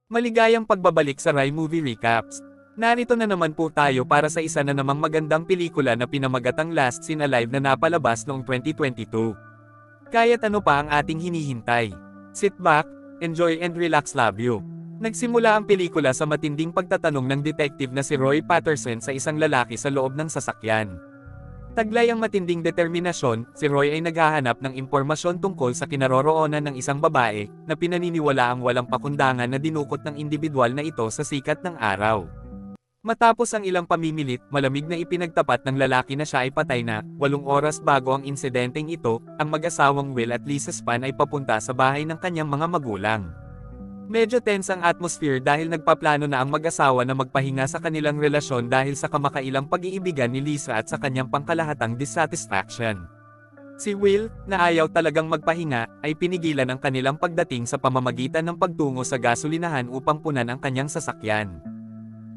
Maligayang pagbabalik sa Rai Movie Recaps. Narito na naman po tayo para sa isa na namang magandang pelikula na pinamagatang Last Seen Alive na napalabas noong 2022. Kaya't ano pa ang ating hinihintay? Sit back, enjoy and relax, love you. Nagsimula ang pelikula sa matinding pagtatanong ng detective na si Roy Patterson sa isang lalaki sa loob ng sasakyan. Taglay ang matinding determinasyon, si Roy ay naghahanap ng impormasyon tungkol sa kinaroroonan ng isang babae, na pinaniniwalaang walang pakundangan na dinukot ng individual na ito sa sikat ng araw. Matapos ang ilang pamimilit, malamig na ipinagtapat ng lalaki na siya ay patay na, 8 oras bago ang insidenteng ito, ang mag-asawang Will at Lisa Span ay papunta sa bahay ng kanyang mga magulang. Medyo tense ang atmosphere dahil nagpaplano na ang mag-asawa na magpahinga sa kanilang relasyon dahil sa kamakailang pag-iibigan ni Lisa at sa kanyang pangkalahatang dissatisfaction. Si Will, na ayaw talagang magpahinga, ay pinigilan ang kanilang pagdating sa pamamagitan ng pagtungo sa gasolinahan upang punan ang kanyang sasakyan.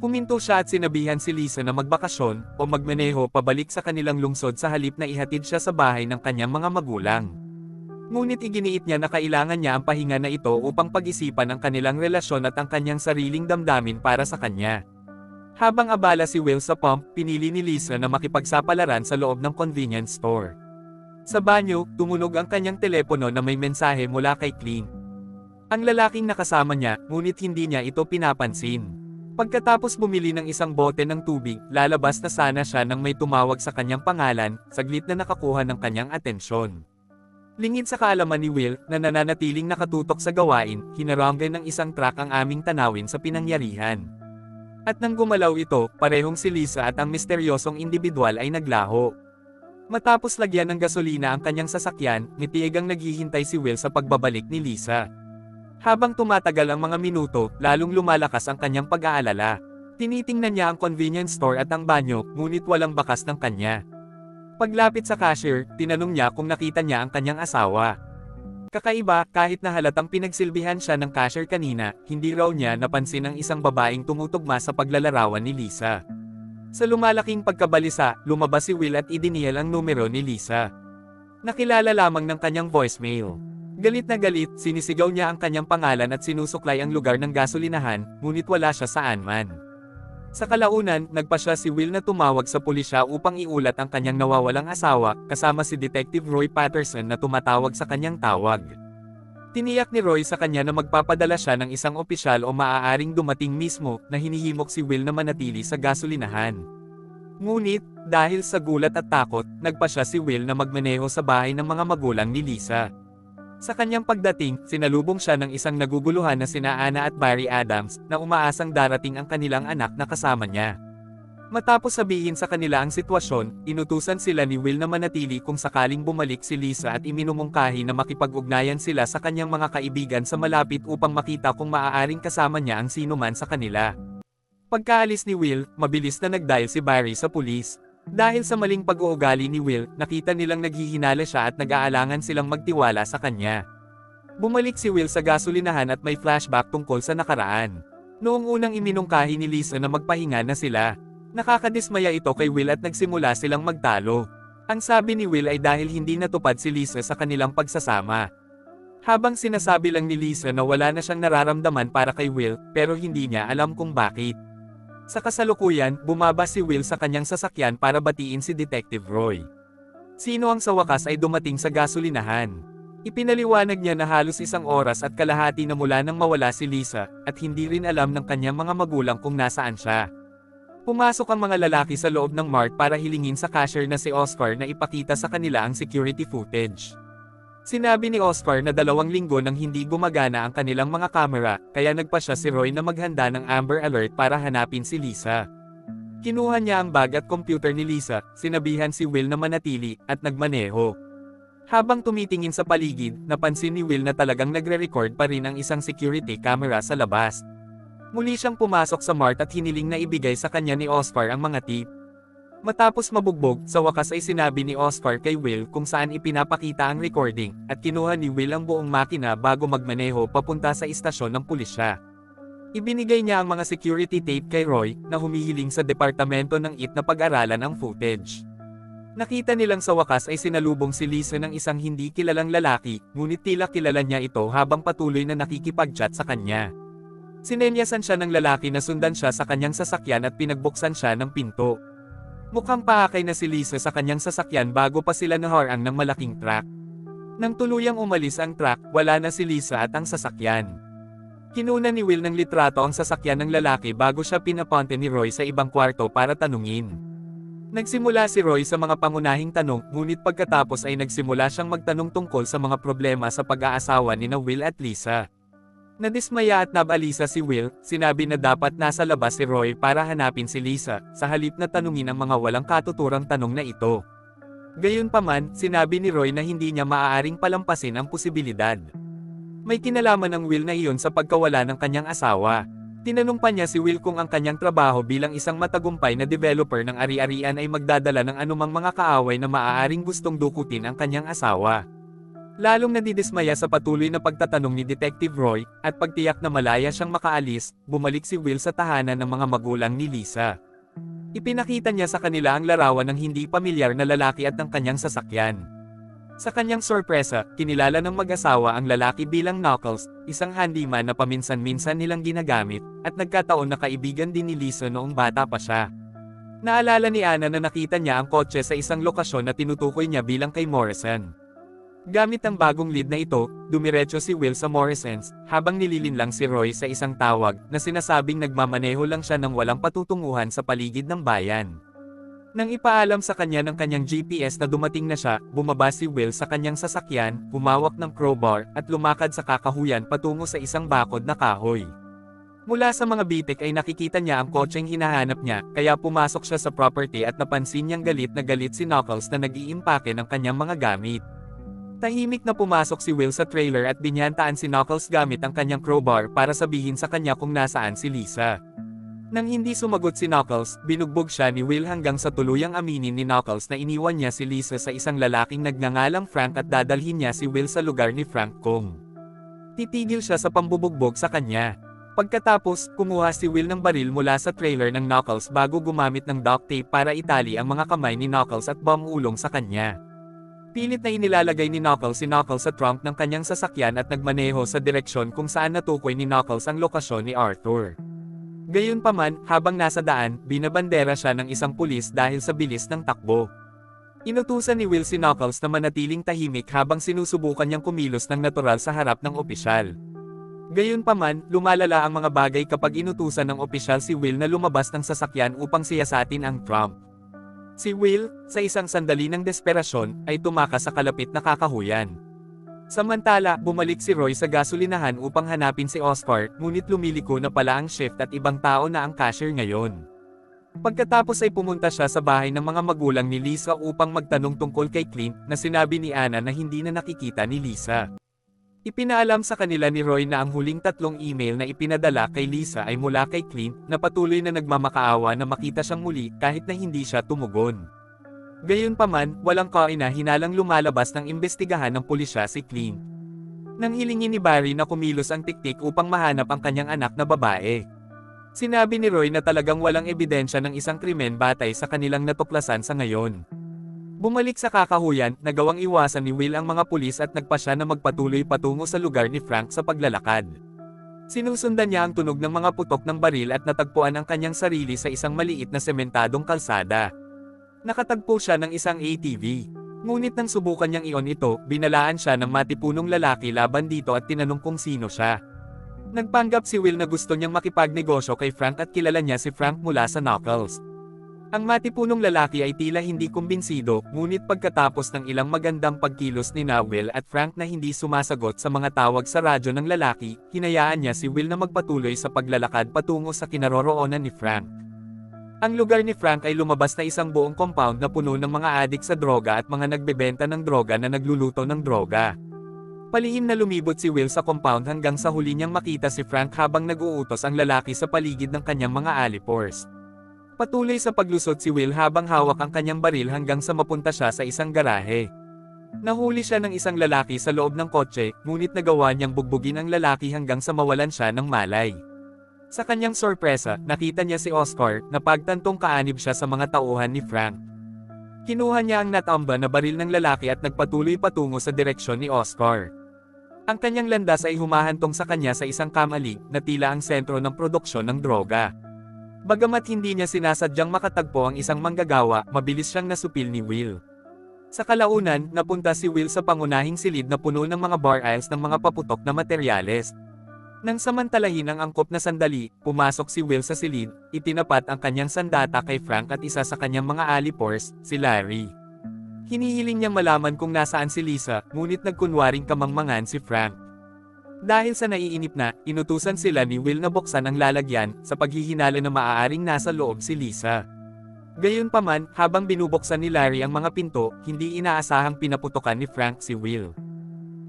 Huminto siya at sinabihan si Lisa na magbakasyon o magmaneho pabalik sa kanilang lungsod sa halip na ihatid siya sa bahay ng kanyang mga magulang. Ngunit iginiit niya na kailangan niya ang pahinga na ito upang pag-isipan ang kanilang relasyon at ang kanyang sariling damdamin para sa kanya. Habang abala si Will sa pump, pinili ni Lisa na makipagsapalaran sa loob ng convenience store. Sa banyo, tumunog ang kanyang telepono na may mensahe mula kay Clint. Ang lalaking nakasama niya, ngunit hindi niya ito pinapansin. Pagkatapos bumili ng isang bote ng tubig, lalabas na sana siya nang may tumawag sa kanyang pangalan, saglit na nakakuha ng kanyang atensyon. Lingid sa kaalaman ni Will, na nananatiling nakatutok sa gawain, hinaranggan ng isang truck ang aming tanawin sa pinangyarihan. At nang gumalaw ito, parehong si Lisa at ang misteryosong individual ay naglaho. Matapos lagyan ng gasolina ang kanyang sasakyan, nitiigang naghihintay si Will sa pagbabalik ni Lisa. Habang tumatagal ang mga minuto, lalong lumalakas ang kanyang pag-aalala. Tinitingnan niya ang convenience store at ang banyo, ngunit walang bakas ng kanya. Paglapit sa cashier, tinanong niya kung nakita niya ang kanyang asawa. Kakaiba, kahit na halatang pinagsilbihan siya ng cashier kanina, hindi raw niya napansin ang isang babaeng tumutugma sa paglalarawan ni Lisa. Sa lumalaking pagkabalisa, lumabas si Will at idinial ang numero ni Lisa. Nakilala lamang ng kanyang voicemail. Galit na galit, sinisigaw niya ang kanyang pangalan at sinusuklay ang lugar ng gasolinahan, ngunit wala siya saan man. Sa kalaunan, nagpasya si Will na tumawag sa pulisya upang iulat ang kanyang nawawalang asawa, kasama si Detective Roy Patterson na tumatawag sa kanyang tawag. Tiniyak ni Roy sa kanya na magpapadala siya ng isang opisyal o maaaring dumating mismo, na hinihimok si Will na manatili sa gasolinahan. Ngunit, dahil sa gulat at takot, nagpasya si Will na magmaneho sa bahay ng mga magulang ni Lisa. Sa kanyang pagdating, sinalubong siya ng isang naguguluhan na sina Anna at Barry Adams, na umaasang darating ang kanilang anak na kasama niya. Matapos sabihin sa kanila ang sitwasyon, inutusan sila ni Will na manatili kung sakaling bumalik si Lisa at iminumungkahi na makipag-ugnayan sila sa kanyang mga kaibigan sa malapit upang makita kung maaaring kasama niya ang sinuman sa kanila. Pagkaalis ni Will, mabilis na nag-dial si Barry sa pulis. Dahil sa maling pag-uugali ni Will, nakita nilang naghihinala siya at nag-aalangan silang magtiwala sa kanya. Bumalik si Will sa gasolinahan at may flashback tungkol sa nakaraan. Noong unang iminungkahi ni Lisa na magpahinga na sila, nakakadismaya ito kay Will at nagsimula silang magtalo. Ang sabi ni Will ay dahil hindi natupad si Lisa sa kanilang pagsasama. Habang sinasabi lang ni Lisa na wala na siyang nararamdaman para kay Will, pero hindi niya alam kung bakit. Sa kasalukuyan, bumaba si Will sa kanyang sasakyan para batiin si Detective Roy. Sino ang sa wakas ay dumating sa gasolinahan. Ipinaliwanag niya na halos 1 oras at kalahati na mula nang mawala si Lisa, at hindi rin alam ng kanyang mga magulang kung nasaan siya. Pumasok ang mga lalaki sa loob ng mart para hilingin sa cashier na si Oscar na ipakita sa kanila ang security footage. Sinabi ni Oscar na 2 linggo nang hindi gumagana ang kanilang mga kamera, kaya nagpasya si Roy na maghanda ng Amber Alert para hanapin si Lisa. Kinuha niya ang bag at computer ni Lisa, sinabihan si Will na manatili, at nagmaneho. Habang tumitingin sa paligid, napansin ni Will na talagang nagre-record pa rin ang isang security camera sa labas. Muli siyang pumasok sa mart at hiniling na ibigay sa kanya ni Oscar ang mga tip. Matapos mabugbog, sa wakas ay sinabi ni Oscar kay Will kung saan ipinapakita ang recording, at kinuha ni Will ang buong makina bago magmaneho papunta sa istasyon ng pulisya. Ibinigay niya ang mga security tape kay Roy, na humihiling sa departamento ng IT na pag-aralan ang footage. Nakita nilang sa wakas ay sinalubong si Lisa ng isang hindi kilalang lalaki, ngunit tila kilala niya ito habang patuloy na nakikipag-chat sa kanya. Sinenyasan siya ng lalaki na sundan siya sa kanyang sasakyan at pinagbuksan siya ng pinto. Mukhang paakay na si Lisa sa kanyang sasakyan bago pa sila naharang ng malaking truck. Nang tuluyang umalis ang truck, wala na si Lisa at ang sasakyan. Kinuna ni Will ng litrato ang sasakyan ng lalaki bago siya pinapunta ni Roy sa ibang kwarto para tanungin. Nagsimula si Roy sa mga pangunahing tanong, ngunit pagkatapos ay nagsimula siyang magtanong tungkol sa mga problema sa pag-aasawa ni Will at Lisa. Nadismaya at nabalisa si Will, sinabi na dapat nasa labas si Roy para hanapin si Lisa, sa halip na tanungin ang mga walang katuturang tanong na ito. Gayunpaman, sinabi ni Roy na hindi niya maaaring palampasin ang posibilidad. May kinalaman ang Will na iyon sa pagkawala ng kanyang asawa. Tinanong pa niya si Will kung ang kanyang trabaho bilang isang matagumpay na developer ng ari-arian ay magdadala ng anumang mga kaaway na maaaring gustong dukutin ang kanyang asawa. Lalong nadidismaya sa patuloy na pagtatanong ni Detective Roy, at pagtiyak na malaya siyang makaalis, bumalik si Will sa tahanan ng mga magulang ni Lisa. Ipinakita niya sa kanila ang larawan ng hindi pamilyar na lalaki at ng kanyang sasakyan. Sa kanyang sorpresa, kinilala ng mag-asawa ang lalaki bilang Knuckles, isang handyman na paminsan-minsan nilang ginagamit, at nagkataon na kaibigan din ni Lisa noong bata pa siya. Naalala ni Anna na nakita niya ang kotse sa isang lokasyon na tinutukoy niya bilang kay Morrison. Gamit ang bagong lead na ito, dumiretso si Will sa Morrison's, habang nililinlang si Roy sa isang tawag, na sinasabing nagmamaneho lang siya ng walang patutunguhan sa paligid ng bayan. Nang ipaalam sa kanya ng kanyang GPS na dumating na siya, bumaba si Will sa kanyang sasakyan, humawak ng crowbar, at lumakad sa kakahuyan patungo sa isang bakod na kahoy. Mula sa mga bitik ay nakikita niya ang kotseng hinahanap niya, kaya pumasok siya sa property at napansin niyang galit si Knuckles na nag-iimpake ng kanyang mga gamit. Tahimik na pumasok si Will sa trailer at binyantaan si Knuckles gamit ang kanyang crowbar para sabihin sa kanya kung nasaan si Lisa. Nang hindi sumagot si Knuckles, binugbog siya ni Will hanggang sa tuluyang aminin ni Knuckles na iniwan niya si Lisa sa isang lalaking nagngangalang Frank at dadalhin niya si Will sa lugar ni Frank Kong. Titigil siya sa pambubugbog sa kanya. Pagkatapos, kumuha si Will ng baril mula sa trailer ng Knuckles bago gumamit ng duct tape para itali ang mga kamay ni Knuckles at bumulong sa kanya. Pilit na inilalagay ni Knuckles si Knuckles sa trunk ng kanyang sasakyan at nagmaneho sa direksyon kung saan natukoy ni Knuckles ang lokasyon ni Arthur. Gayunpaman, habang nasa daan, binabandera siya ng isang pulis dahil sa bilis ng takbo. Inutusan ni Will si Knuckles na manatiling tahimik habang sinusubukan niyang kumilos ng natural sa harap ng opisyal. Gayunpaman, lumalala ang mga bagay kapag inutusan ng opisyal si Will na lumabas ng sasakyan upang siyasatin ang Trump. Si Will, sa isang sandali ng desperasyon, ay tumakas sa kalapit na kakahuyan. Samantala, bumalik si Roy sa gasolinahan upang hanapin si Oscar, ngunit lumiliko na pala ang shift at ibang tao na ang cashier ngayon. Pagkatapos ay pumunta siya sa bahay ng mga magulang ni Lisa upang magtanong tungkol kay Clint, na sinabi ni Anna na hindi na nakikita ni Lisa. Ipinaalam sa kanila ni Roy na ang huling 3 email na ipinadala kay Lisa ay mula kay Clint, na patuloy na nagmamakaawa na makita siyang muli kahit na hindi siya tumugon. Gayunpaman, walang kaina-hinalang lumalabas ng imbestigahan ng pulisya si Clint. Nang hilingin ni Barry na kumilos ang tiktik upang mahanap ang kanyang anak na babae. Sinabi ni Roy na talagang walang ebidensya ng isang krimen batay sa kanilang natuklasan sa ngayon. Bumalik sa kakahuyan, nagawang iwasan ni Will ang mga pulis at nagpasya na magpatuloy patungo sa lugar ni Frank sa paglalakad. Sinusundan niya ang tunog ng mga putok ng baril at natagpuan ang kanyang sarili sa isang maliit na sementadong kalsada. Nakatagpo siya ng isang ATV. Ngunit nang subukan niyang iyon ito, binalaan siya ng matipunong lalaki laban dito at tinanong kung sino siya. Nagpanggap si Will na gusto niyang makipagnegosyo kay Frank at kilala niya si Frank mula sa Knuckles. Ang matipunong lalaki ay tila hindi kumbinsido, ngunit pagkatapos ng ilang magandang pagkilos ni Will at Frank na hindi sumasagot sa mga tawag sa radyo ng lalaki, hinayaan niya si Will na magpatuloy sa paglalakad patungo sa kinaroroonan ni Frank. Ang lugar ni Frank ay lumabas na isang buong compound na puno ng mga adik sa droga at mga nagbebenta ng droga na nagluluto ng droga. Palihim na lumibot si Will sa compound hanggang sa huli niyang makita si Frank habang nag-uutos ang lalaki sa paligid ng kanyang mga alipors. Patuloy sa paglusot si Will habang hawak ang kanyang baril hanggang sa mapunta siya sa isang garahe. Nahuli siya ng isang lalaki sa loob ng kotse, ngunit nagawa niyang bugbugin ang lalaki hanggang sa mawalan siya ng malay. Sa kanyang sorpresa, nakita niya si Oscar, na pagtantong kaanib siya sa mga tauhan ni Frank. Kinuha niya ang natamba na baril ng lalaki at nagpatuloy patungo sa direksyon ni Oscar. Ang kanyang landas ay humahantong sa kanya sa isang kamalig na tila ang sentro ng produksyon ng droga. Bagamat hindi niya sinasadyang makatagpo ang isang manggagawa, mabilis siyang nasupil ni Will. Sa kalaunan, napunta si Will sa pangunahing silid na puno ng mga bar aisles ng mga paputok na materyales. Nang samantalahin ang angkop na sandali, pumasok si Will sa silid, itinapat ang kanyang sandata kay Frank at isa sa kanyang mga alipors, si Larry. Hinihiling niyang malaman kung nasaan si Lisa, ngunit nagkunwaring kamangmangan si Frank. Dahil sa naiinip na, inutusan sila ni Will na buksan ang lalagyan, sa paghihinala na maaaring nasa loob si Lisa. Gayunpaman, habang binubuksan ni Larry ang mga pinto, hindi inaasahang pinaputokan ni Frank si Will.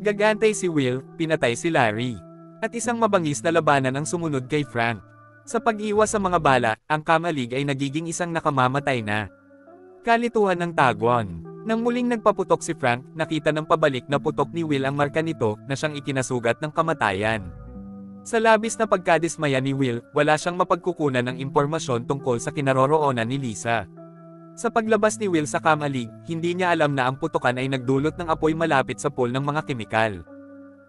Gagantay si Will, pinatay si Larry. At isang mabangis na labanan ang sumunod kay Frank. Sa pag-iwas sa mga bala, ang kamalig ay nagiging isang nakamamatay na. Kalituhan ng tagwan. Nang muling nagpaputok si Frank, nakita ng pabalik na putok ni Will ang marka nito na siyang ikinasugat ng kamatayan. Sa labis na pagkadismaya ni Will, wala siyang mapagkukunan ng impormasyon tungkol sa kinaroroonan ni Lisa. Sa paglabas ni Will sa kamalig, hindi niya alam na ang putokan ay nagdulot ng apoy malapit sa pool ng mga kemikal.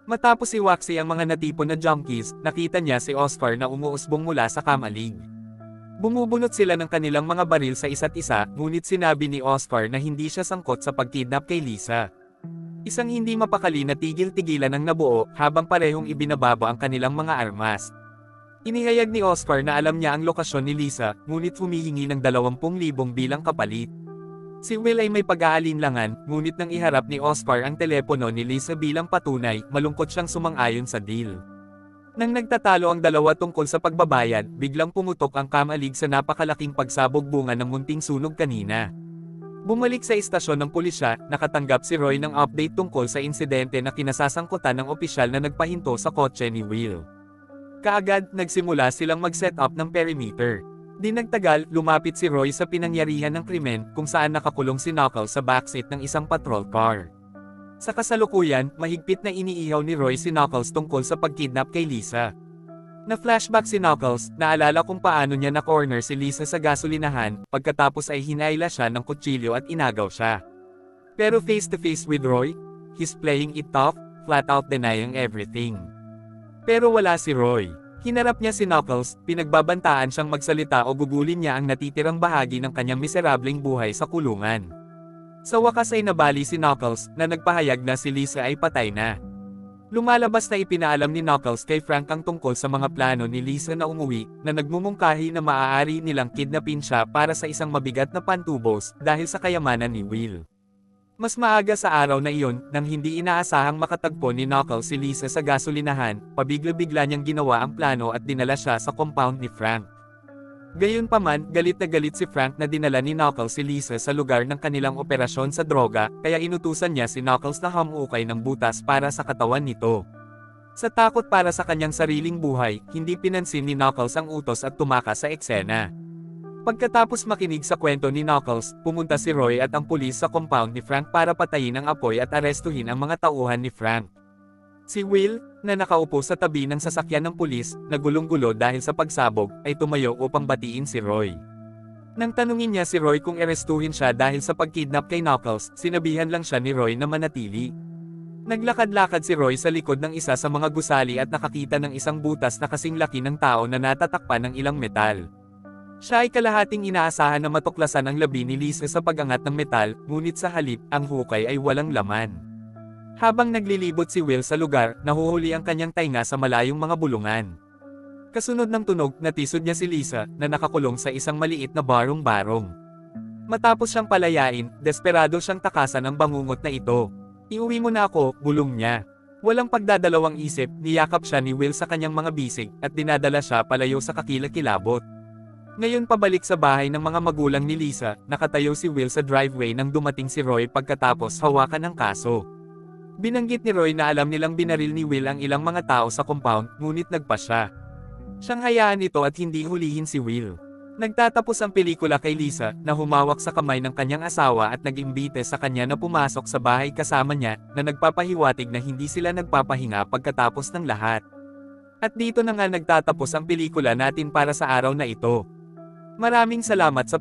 Matapos iwaksi ang mga natipon na junkies, nakita niya si Oscar na umuusbong mula sa kamalig. Bumubunot sila ng kanilang mga baril sa isa't isa, ngunit sinabi ni Oscar na hindi siya sangkot sa pagkidnap kay Lisa. Isang hindi mapakali na tigil-tigilan ang nabuo, habang parehong ibinababa ang kanilang mga armas. Inihayag ni Oscar na alam niya ang lokasyon ni Lisa, ngunit humihingi ng 20,000 bilang kapalit. Si Will ay may pag-aalinlangan, ngunit nang iharap ni Oscar ang telepono ni Lisa bilang patunay, malungkot siyang sumang-ayon sa deal. Nang nagtatalo ang dalawa tungkol sa pagbabayad, biglang pumutok ang kamalig sa napakalaking pagsabog bunga ng munting sunog kanina. Bumalik sa istasyon ng pulisya, nakatanggap si Roy ng update tungkol sa insidente na kinasasangkutan ng opisyal na nagpahinto sa kotse ni Will. Kaagad, nagsimula silang mag-set up ng perimeter. Di nagtagal, lumapit si Roy sa pinangyarihan ng krimen kung saan nakakulong si Knuckles sa backseat ng isang patrol car. Sa kasalukuyan, mahigpit na iniihaw ni Roy si Knuckles tungkol sa pagkidnap kay Lisa. Na-flashback si Knuckles, naalala kung paano niya na-corner si Lisa sa gasolinahan, pagkatapos ay hinayla siya ng kutsilyo at inagaw siya. Pero face-to-face with Roy, he's playing it tough, flat out denying everything. Pero wala si Roy. Hinarap niya si Knuckles, pinagbabantaan siyang magsalita o gugulin niya ang natitirang bahagi ng kanyang miserableng buhay sa kulungan. Sa wakas ay nabali si Knuckles, na nagpahayag na si Lisa ay patay na. Lumalabas na ipinaalam ni Knuckles kay Frank ang tungkol sa mga plano ni Lisa na umuwi, na nagmumungkahi na maaari nilang kidnapin siya para sa isang mabigat na pantubos, dahil sa kayamanan ni Will. Mas maaga sa araw na iyon, nang hindi inaasahang makatagpo ni Knuckles si Lisa sa gasolinahan, pabigla-bigla niyang ginawa ang plano at dinala siya sa compound ni Frank. Gayunpaman, galit na galit si Frank na dinala ni Knuckles si Lisa sa lugar ng kanilang operasyon sa droga, kaya inutusan niya si Knuckles na hamukay ng butas para sa katawan nito. Sa takot para sa kanyang sariling buhay, hindi pinansin ni Knuckles ang utos at tumakas sa eksena. Pagkatapos makinig sa kwento ni Knuckles, pumunta si Roy at ang pulis sa compound ni Frank para patayin ang apoy at arestuhin ang mga tauhan ni Frank. Si Will, na nakaupo sa tabi ng sasakyan ng pulis, na gulong-gulo dahil sa pagsabog, ay tumayo upang batiin si Roy. Nang tanungin niya si Roy kung arestuhin siya dahil sa pagkidnap kay Knuckles, sinabihan lang siya ni Roy na manatili. Naglakad-lakad si Roy sa likod ng isa sa mga gusali at nakakita ng isang butas na kasing laki ng tao na natatakpan ng ilang metal. Siya ay kalahating inaasahan na matuklasan ang labi ni Lisa sa pag-angat ng metal, ngunit sa halip, ang hukay ay walang laman. Habang naglilibot si Will sa lugar, nahuhuli ang kanyang tainga sa malayong mga bulungan. Kasunod ng tunog, natisod niya si Lisa, na nakakulong sa isang maliit na barong-barong. Matapos siyang palayain, desperado siyang takasan ang bangungot na ito. "Iuwi mo na ako," bulong niya. Walang pagdadalawang isip, niyakap siya ni Will sa kanyang mga bisig, at dinadala siya palayo sa kakilakilabot. Ngayon pabalik sa bahay ng mga magulang ni Lisa, nakatayo si Will sa driveway nang dumating si Roy pagkatapos hawakan ng kaso. Binanggit ni Roy na alam nilang binaril ni Will ang ilang mga tao sa compound, ngunit nagpa siya. Siyang hayaan ito at hindi hulihin si Will. Nagtatapos ang pelikula kay Lisa, na humawak sa kamay ng kanyang asawa at nag-imbite sa kanya na pumasok sa bahay kasama niya, na nagpapahiwatig na hindi sila nagpapahinga pagkatapos ng lahat. At dito na nga nagtatapos ang pelikula natin para sa araw na ito. Maraming salamat sa